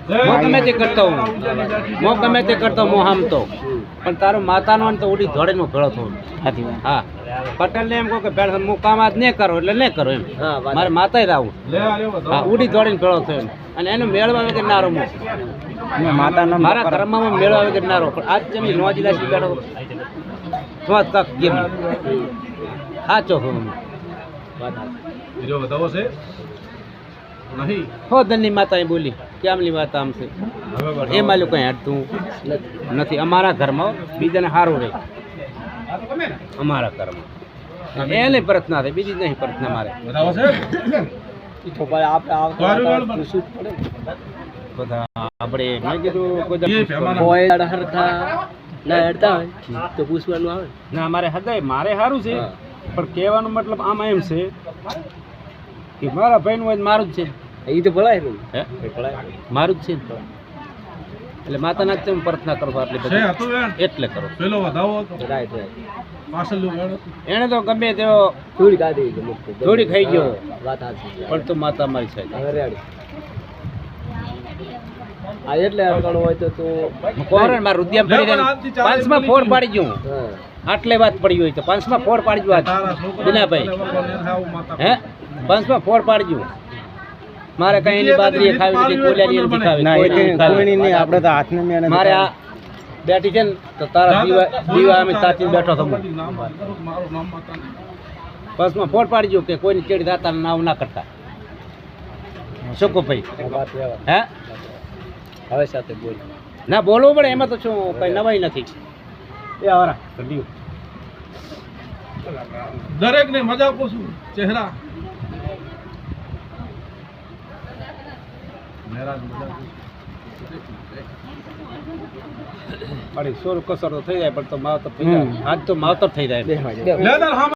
હું ગમે તે કરતો હું ગમે તે કરતો હું હામતો પણ તારો માતાનો ને તો ઉડી ધોળે નો ભેળો થયો. હા પટેલ ને એમ કહું કે ભેળ હું કામ આજ નહીં કરો એટલે નહીં કરો એમ મારે માતા રાવું. હા ઉડી ધોળીને ભેળો થયો એમ. અને એનું મેળવા વગર ના રહું મારા ઘરમાં હું મેળવા વગર ના રહું. પણ આજ જમી નોજીલા સી બેઠો તો કાક કેમ સાચો છું હો ધનની માતા એ બોલી કે આમની વાત આમ છે એ માલ્યું કઈ હટતું નથી અમારા ઘરમાં બીજાને સારું રહે અમારા ઘરમાં એને પરત ના થાય બીજી નહીં પરત ના મારે આપણે મેં કીધું તો પૂછવાનું આવે ના મારે હદાય મારે સારું છે પણ કહેવાનો મતલબ આમાં એમ છે કે મારા ભાઈ નું મારું જ છે એ તો ભલાય હે મારું જ છે એટલે માતા નાખ હું પ્રાર્થના કરો આટલી બધી એટલે કરો પેલો વધાવો રાઈટ એને તો ગમે તેવો થોડી ખાઈ ગયો પણ તો માતા મારી છે એટલે હોય તો કોણ મારું રુદિયા પડી જાય 5 માં ફોડ પાડી ગયું આટલે વાત પડી હોય તો 5 માં ફોડ પાડી ગયું દિનાભાઈ હે 5 માં ફોડ પાડી ગયું મારે કઈ એની બાદરી ખાવી નથી કોલિયાની નથી ખાવી નહીં આપણે તો હાથને મેં મારે આ બેઠી છે ને તો તારા દીવા અમે તાચીને બેઠો હતો 5 માં ફોડ પાડી ગયું કે કોઈની ચેડી દાતાનું નામ ના કરતા શું ભાઈ હે હવે સાથે બોલ ના બોલવું પડે એમાં તો શું કઈ નવાઈ નથી એ આવરા દરેક ને મજા પૂછું ચહેરા સોર કસર તો થઈ જાય પણ તો માવતર થઈ જાય આજ તો માવતર થઈ જાય